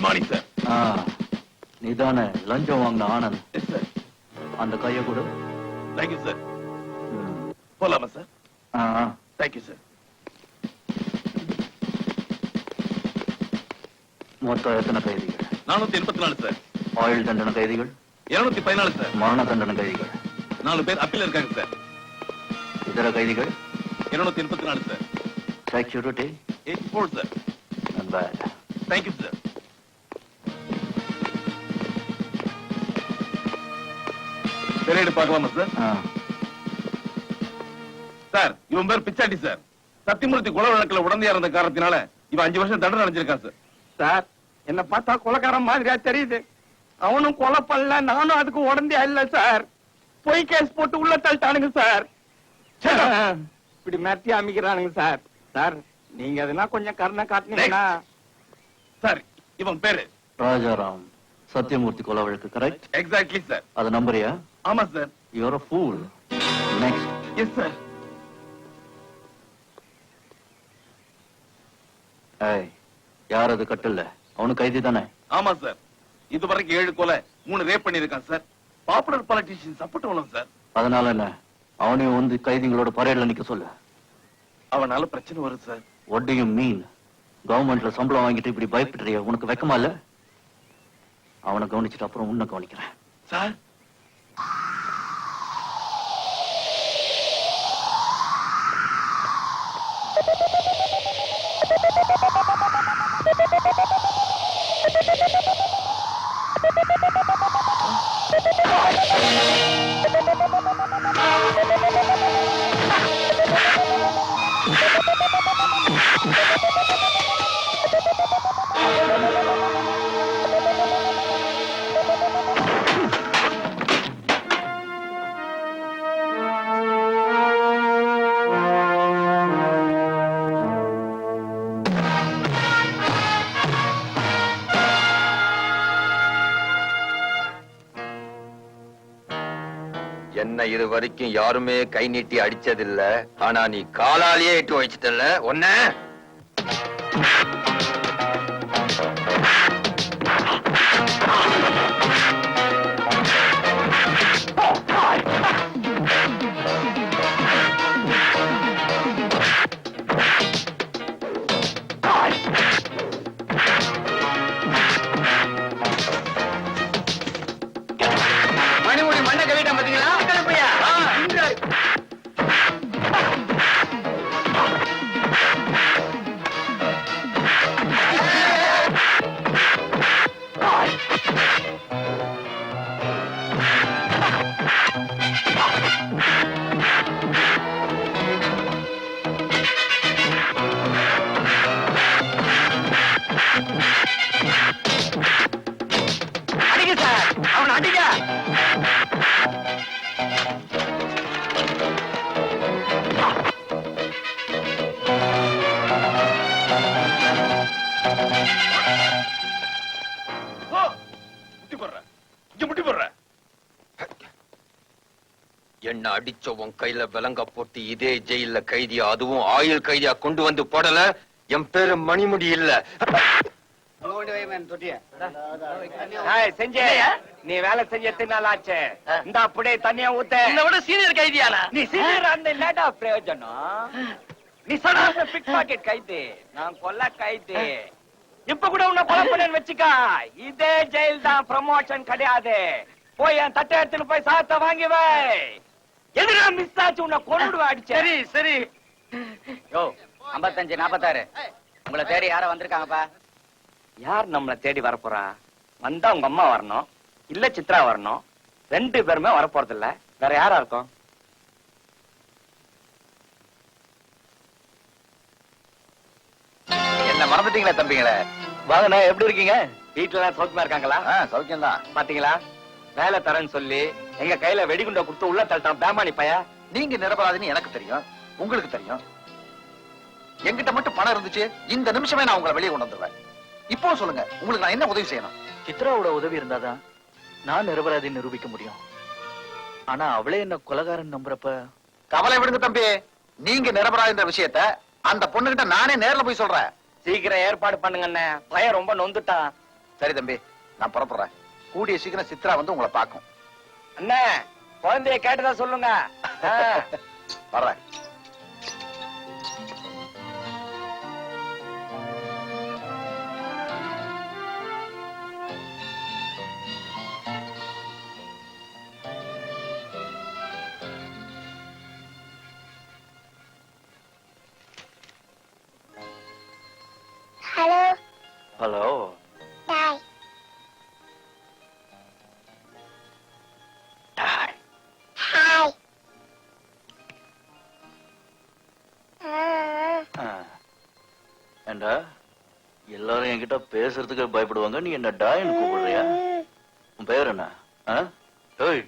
Morning sir. நீதானே லஞ்சம் வாங்கின ஆனந்த்? Yes sir. அந்த கையை கொடு. Thank you sir. போலாமா சார்? Thank you sir. மொத்தம் எத்தனை கைதிகள்? 484 சார். ஆயுள் தண்டனை கைதிகள்? 214 சார். மரண தண்டனை கைதிகள்? 4 பேர் அப்பீல் இருக்காங்க சார். இதர கைதிகள்? 284 sir. Security? 84 sir. Not bad. Thank you sir. Parade பார்க்கலாமா சார்? சார், இவன் பேர் பிச்சாண்டி சார். சத்தியமூர்த்தி கொலை வழக்குல உடந்தையா இருந்த காரணத்தினால இவன் 5 வருஷம் தண்டனை அடைஞ்சிருக்கான் சார். சார், என்ன பார்த்தா கொலைக்காரன் மாதிரியா தெரியுது. அவனும் கொலை பண்ணல, நானும் அதுக்கு உடந்தையா இல்ல சார். பொய் கேஸ் போட்டு உள்ள தள்ளிட்டானுங்க சார். இப்படி மிரட்டி அமைக்கிறானுங்க சார். சார், நீங்க அதெல்லாம் கொஞ்சம் கருணை காட்டினீங்கன்னா. சார், இவன் பேரு ராஜாராம். சத்தியமூர்த்தி கொலை வழக்கு கரெக்ட்? Exactly sir. அது நம்புறியா? ஆமா sir. You're a fool. Next. Yes sir. ஏய், யார் அது கட்டல? அவனு கைதி தானே? ஆமா சார். இதுவரைக்கும் 7 கொலை 3 ரேப் பண்ணிருக்கான் சார். பாப்புலர் பாலிட்டிஷியன் சப்போர்ட் உள்ளோம் சார். அதனால என்ன? அவனையும் வந்து கைதிகளோட பரேட்ல நிக்க சொல்லு. அவனால பிரச்சனை வரும் sir. What do you mean? கவர்மெண்ட்ல சம்பளம் வாங்கிட்டு இப்படி பயப்படுறிய? உனக்கு வெக்கமா இல்ல? அவனை கவனிச்சுட்டு அப்புறம் உன்னை கவனிக்கிறேன். சார், என்ன இது வரைக்கும் யாருமே கை நீட்டி அடிச்சதில்ல. ஆனா நீ காலாலேயே இட்டு வச்சிட்டல ஒன்ன. மணிமொழி மண்ணை கவிட்டான் பாத்தீங்களா? அடிக்க சார், அவன் அடிக்க. என்ன அடிச்ச உன் கையில விலங்க போட்டு இதே ஜெயில கைதியா, அதுவும் ஆயுள் கைதியா கொண்டு வந்து போடல. என் பேரு மணிமுடி இல்ல. நீ வேலை செஞ்ச எத்தனை நாள் ஆச்சு? இந்த அப்படியே தனியா ஊத்த. விட சீனியர் கைதியானா நீ? சீனியர் அந்த லேட்டா பிரயோஜனம். நீ சொன்ன பிக் பாக்கெட் கைது, நான் கொல்ல கைது. இப்ப கூட உன்னை கொலை பண்ணேன்னு வச்சுக்கா, இதே ஜெயில் தான், ப்ரமோஷன் கிடையாது. போய் என் தட்டை எடுத்துட்டு போய் சாத்த வாங்கி வை. எதிரா மிஸ் ஆச்சு, உன்னை கொண்டுடுவா அடிச்ச. சரி சரி. யோ 55 46 உங்களை தேடி யார வந்திருக்காங்கப்பா? யார் நம்மளை தேடி வரப்போறா? வந்தா உங்க அம்மா வரணும், இல்ல சித்ரா வரணும். 2 பேருமே வரப்போறது இல்ல. வேற யாரா இருக்கும்? என்ன மறந்துட்டீங்களா தம்பிங்களே? வாங்கண்ணா, எப்படி இருக்கீங்க? வீட்டுல எல்லாம் சௌக்கியமா இருக்காங்களா? சௌக்கியம் தான். பாத்தீங்களா, வேலை தரேன்னு சொல்லி எங்க கையில வெடிகுண்ட கொடுத்து உள்ள தள்ளிட்டான் பேமானி பைய. நீங்க நிரபராதின்னு எனக்கு தெரியும், உங்களுக்கு தெரியும். என்கிட்ட மட்டும் பணம் இருந்துச்சு, இந்த நிமிஷமே நான் உங்களை வெளியே கொண்டு வந்துடுவேன். இப்போ சொல்லுங்க, உங்களுக்கு நான் என்ன உதவி செய்யணும்? சித்ராவோட உதவி இருந்தாதான் நான் நிரபராதின்னு நிரூபிக்க முடியும். ஆனா அவளே என்ன கொலைகாரன் நம்புறப்ப. கவலை விடுங்க தம்பி. நீங்க நிரபராதின்ற விஷயத்த அந்த பொண்ணுகிட்ட நானே நேர்ல போய் சொல்றேன். சீக்கிரம் ஏற்பாடு பண்ணுங்க. பையன் ரொம்ப நொந்துட்டான். சரி தம்பி, நான் புறப்படுறேன். கூடிய சீக்கிரம் சித்ரா வந்து உங்களை பார்க்கும். அண்ணே குழந்தைய கேட்டதா சொல்லுங்க. வர்றேன். Hello, hello. Dad. Hi. ஏண்டா எல்லாரும் என்கிட்ட பேசுறதுக்கு பயப்படுவாங்க, நீ என்ன டாயின்னு கூப்பிடுறியா? உன் பேர் என்ன? ஏய்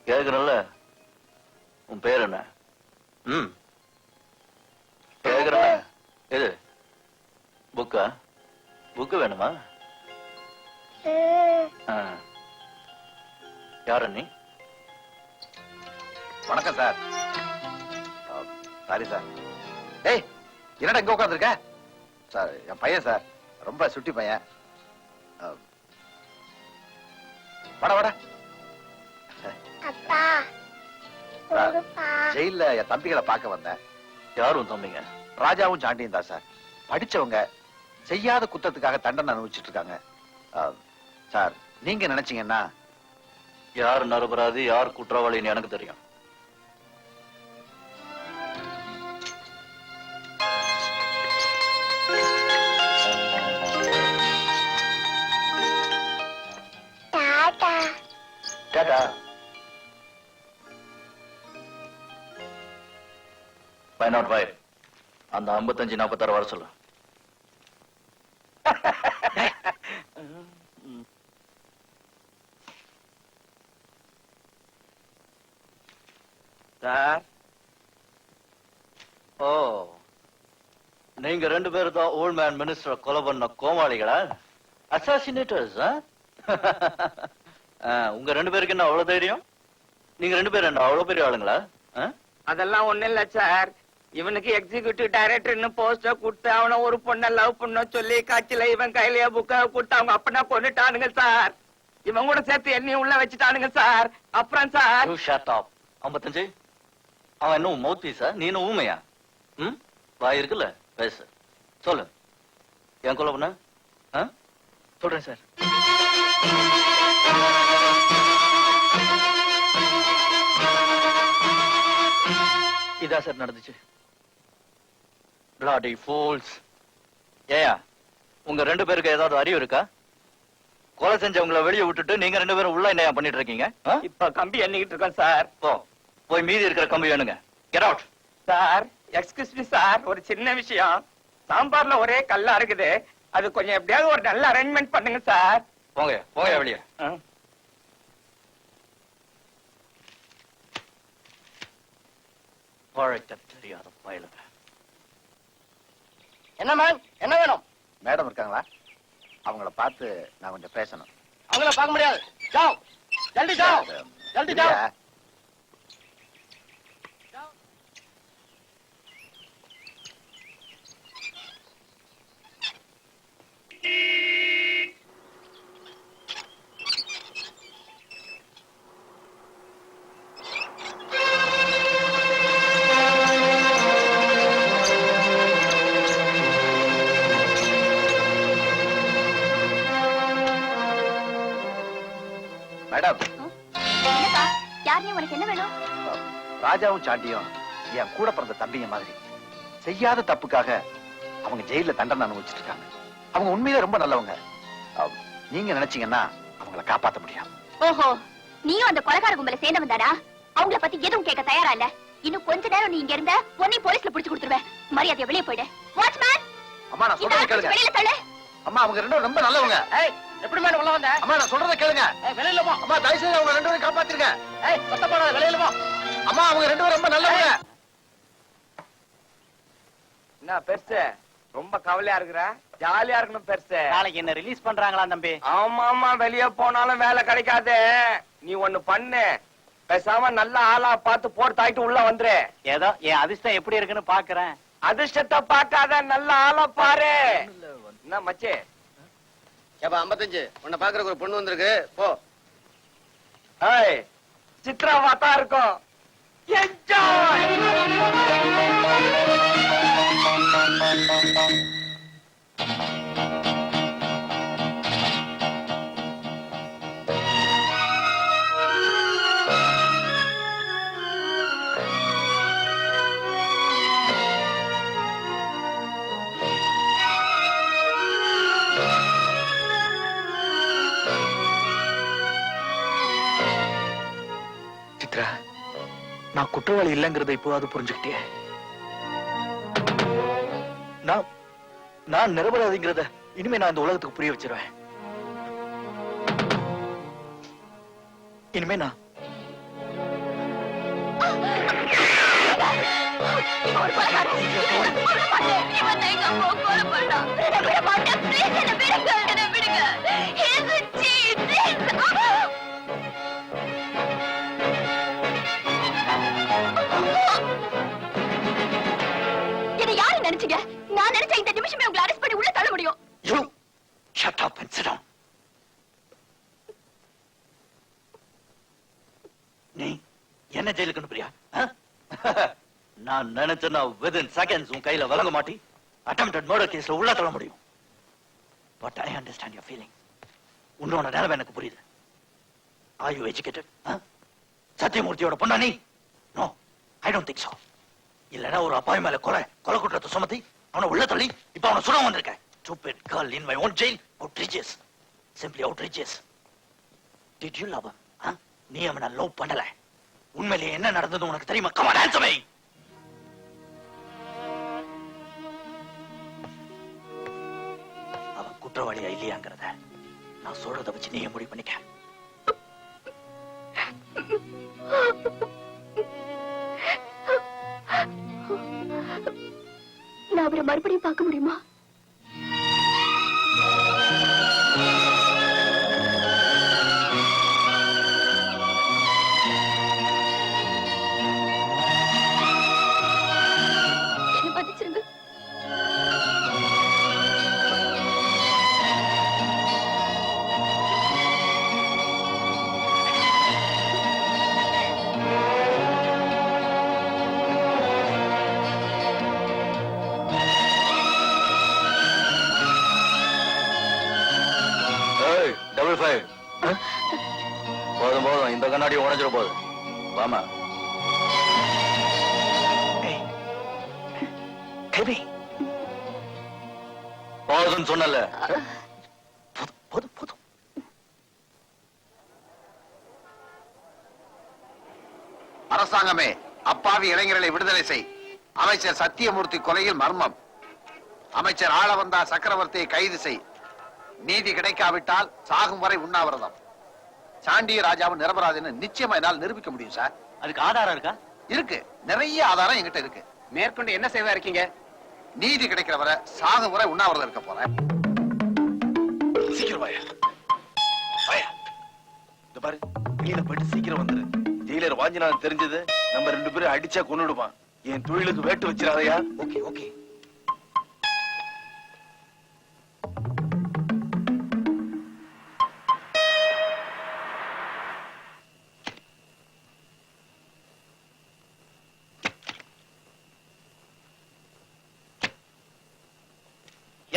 கேக்குறல்ல, உன் பேர் என்ன? கேக்குறேன். எது புக்கா? புக்கு வேணுமா? யார நீ? வணக்கம் சார். Sorry sir. ஏய், என்னடா இங்க உட்காந்துருக்க? சார், என் பையன் சார், ரொம்ப சுட்டி பையன். வாடா வாடா. அப்பா, சார், கொடுப்பா. ஜெயில்ல என் தம்பிகளை பார்க்க வந்தேன். யாரும் தம்பிங்க? ராஜாவும் சாண்டியும் தான் சார். படிச்சவங்க, செய்யாத குத்தத்துக்காக தண்டனை அனுபவிச்சுட்டு இருக்காங்க. சார், நீங்க நினைச்சீங்கன்னா யார் நரபராதி யார் குற்றவாளின்னு எனக்கு தெரியும். Tata. Tata. Why not why? அந்த 55-46 வர சொல்லு. சார், ஓ, நீங்க ரெண்டு பேரும் தான் ஓல்ட் மேன் மினிஸ்டர் கொலை பண்ண கோமாளிகளா? அசாசினேட்டர்ஸ்? உங்க ரெண்டு பேருக்கு என்ன அவ்வளவு தைரியம்? நீங்க ரெண்டு பேரும் என்ன அவ்வளவு பெரிய ஆளுங்களா? அதெல்லாம் ஒண்ணும் இல்ல சார். இவனுக்கு எக்ஸிகியூட்டிவ் டைரக்டர்னு போஸ்டர் கொடுத்து அவனை ஒரு பொண்ணை லவ் பண்ண சொல்லி காட்சியில இவன் கையிலேயே புக்க கொடுத்து அவங்க அப்பனா கொண்டுட்டானுங்க சார். இவன் கூட சேர்த்து என்னையும் உள்ள வச்சுட்டானுங்க சார். அப்புறம் சார், You shut up. 55 அவன் இன்னும் மவுத் பீஸா? நீ இன்னும் ஊமையா? வாய் இருக்குல்ல, பேசு. சொல்லு, என் கொலை பண்ண? சொல்றேன் சார். இதான் சார் நடந்துச்சு. Bloody fools. ஏயா, உங்க ரெண்டு பேருக்கு ஏதாவது அறிவு இருக்கா? கொலை செஞ்சவங்களை வெளியே விட்டுட்டு நீங்க ரெண்டு பேரும் உள்ள என்ன பண்ணிட்டு இருக்கீங்க? இப்ப கம்பி எண்ணிக்கிட்டு இருக்கோம் சார். போய் மீதி இருக்கிற கம்பி வேணுங்க. Get out. Sir, excuse me sir, ஒரு சின்ன விஷயம். சாம்பார்ல ஒரே கல்லா இருக்குது, அது கொஞ்சம் எப்படியாவது ஒரு நல்ல அரேஞ்ச்மெண்ட் பண்ணுங்க சார். போங்க போங்க வெளியே. தெரியாத பயலுங்க. என்ன மேம், என்ன வேணும்? மேடம் இருக்காங்களா? அவங்கள பார்த்து நான் கொஞ்சம் பேசணும். அவங்கள பார்க்க முடியாது. ஜாவ், ஜல்தி ஜாவ், ஜல்தி ஜாவ். இல்ல, மேடம், என்னப்பா, யாரையும் உனக்கு என்ன வேணும்? ராஜாவும் சாண்டியும் என் கூட பிறந்த தம்பிங்க மாதிரி. செய்யாத தப்புக்காக அவங்க ஜெயில தண்டனை அனுபவிச்சுட்டு இருக்காங்க. அவங்க உண்மையிலே ரொம்ப நல்லவங்க. நீங்க நினைச்சீங்கன்னா அவங்கள காப்பாத்த முடியும். ஓஹோ, நீயும் அந்த கொலைகார கும்பல சேர்ந்தவன் தானா? அவங்கள பத்தி எதுவும் கேட்க தயாரா இல்ல. இன்னும் கொஞ்ச நேரம் நீ இங்க இருந்த உன்னை போலீஸ்ல புடிச்சு கொடுத்துருவேன். மரியாதையா வெளியே போயிடு. வாட்ச்மேன், அம்மா, நான் இந்த சொல்றத ஆளை கேளுங்க. வெளியில தள்ளு. அம்மா, அவங்க ரெண்டும் ரொம்ப நல்லவங்க. ஏய், எப்படி மேடம் உள்ள வந்த? அம்மா, நான் சொல்றத கேளுங்க. வெளியில போ. அம்மா, தயவு செய்து அவங்க ரெண்டு பேரும் காப்பாத்திருங்க. ஏய், சத்தம் போடாத, வெளியில போ. அம்மா, அவங்க ரெண்டு பேரும் ரொம்ப நல்லவங்க. என்ன பெருசு, ரொம்ப கவலையா இருக்கிற? ஜாலியா இருக்கணும் பெருசு. நாளைக்கு என்ன ரிலீஸ் பண்றாங்களா தம்பி? ஆமா ஆமா, வெளிய போனாலும் வேலை கிடைக்காது. நீ ஒண்ணு பண்ணு, பேசாம நல்ல ஆளா பார்த்து போட்டு தாயிட்டு உள்ள வந்துரு. ஏதோ என் அதிர்ஷ்டம் எப்படி இருக்குன்னு பாக்குறேன். அதிர்ஷ்டத்தை பார்க்காத, நல்ல ஆளா பாரு. என்ன மச்சே, ஏப்பா 55 உன்னை பாக்குறதுக்கு ஒரு பொண்ணு வந்திருக்கு போ. ஏய், சித்ராவா தான் இருக்கும். என்ஜாய். சித்ரா, நான் குற்றவாளி இல்லைங்கிறத இப்போ அது புரிஞ்சுக்கிட்டே. நான் நிரபராதிங்கிறத இனிமே நான் இந்த உலகத்துக்கு புரிய வச்சிருவேன். இனிமே நான் அவர் கொலைகாரன். கொல்ல மாட்டேன். இவன் தான் எங்க அம்மாவை கொலை பண்ணான். என்னை விட மாட்டேன். Please, என்னை விடுங்க. என்னை விடுங்க. He's a cheat. Please. என்னை யாரு நினைச்சீங்க? நான் நினைச்ச இந்த நிமிஷமே உங்களை அரெஸ்ட் பண்ணி உள்ள தள்ள முடியும். You shut up and sit down. நீ என்ன ஜெயிலுக்கு அனுப்புறியா? நான் நினைச்சேன்னா within seconds உன் கையில வழங்க மாட்டி attempted murder கேஸ்ல உள்ள தள்ள முடியும். But I understand your feeling. உன்னோட நிலைமை எனக்கு புரியுது. Are you educated? சத்தியமூர்த்தியோட பொண்ணா நீ? No, I don't think so. இல்லனா ஒரு அப்பாவி மேல கொலை குற்றத்தை சுமத்தி அவனை உள்ள தள்ளி இப்ப அவனை சுட வந்திருக்க. Stupid girl in my own jail. Outrageous. Simply outrageous. Did you love him? நீ அவனை லவ் பண்ணல. உண்மையிலேயே என்ன நடந்தது உனக்கு தெரியுமா? Come on, answer me. அவன் குற்றவாளியா இல்லையாங்கிறத நான் சொல்றத வச்சு நீயே முடிவு பண்ணிக்க. நான் அவரை மறுபடியும் பார்க்க முடியுமா? என்ன மன்னிச்சிருங்க. Double 5. போதும் போதும், இந்த கண்ணாடி உடைஞ்சிட போகுது. வாமா. போதும் சொன்னல. போதும். அரசாங்கமே, அப்பாவி இளைஞர்களை விடுதலை செய். அமைச்சர் சத்தியமூர்த்தி கொலையில் மர்மம். அமைச்சர் ஆளவந்தா சக்கரவர்த்தியை கைது செய். நீதி கிடைக்காவிட்டால் சாகும் வரை உண்ணாவிரதம். சாண்டிய ராஜாவும் நிரபராதின்னு நிச்சயமா என்னால் நிரூபிக்க முடியும் சார். அதுக்கு ஆதாரம் இருக்கா? இருக்கு, நிறைய ஆதாரம் என்கிட்ட இருக்கு. மேற்கொண்டு என்ன செய்வா இருக்கீங்க? நீதி கிடைக்கிற வரை சாகும் வரை உண்ணாவிரதம் இருக்க போறேன். சீக்கிரம் வாயா. இந்த பாரு, வெளியில போயிட்டு சீக்கிரம் வந்துரு. ஜெயிலர் வாஞ்சினான் தெரிஞ்சது நம்ம 2 பேரும் அடிச்சா கொன்னுடுவான். என் தொழிலுக்கு வேட்டு வச்சிடாதயா. ஓகே.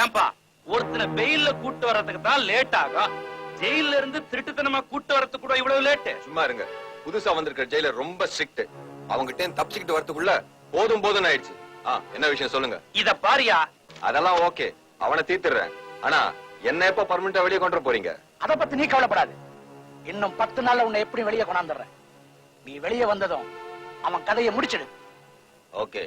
ஏன்பா ஒருத்தனை பெயில்ல கூட்டு வர்றதுக்கு தான் லேட் ஆகும். ஜெயில இருந்து திருட்டுத்தனமா கூட்டு வர்றதுக்கு கூட இவ்வளவு லேட்? சும்மா இருங்க. புதுசா வந்திருக்கிற ஜெயிலர் ரொம்ப ஸ்ட்ரிக்ட். அவங்கிட்ட தப்பிச்சுக்கிட்டு வரதுக்குள்ள போதும் ஆயிடுச்சு. என்ன விஷயம் சொல்லுங்க. இத பாரியா. அதெல்லாம் ஓகே, அவனை தீர்த்துறேன். ஆனா என்ன எப்ப பர்மனண்டா வெளியே கொண்டு போறீங்க? அத பத்தி நீ கவலைப்படாது. இன்னும் 10 நாள்ல உன்னை எப்படி வெளியே கொண்டாந்துடுறேன். நீ வெளியே வந்ததும் அவன் கதையை முடிச்சிடு. ஓகே.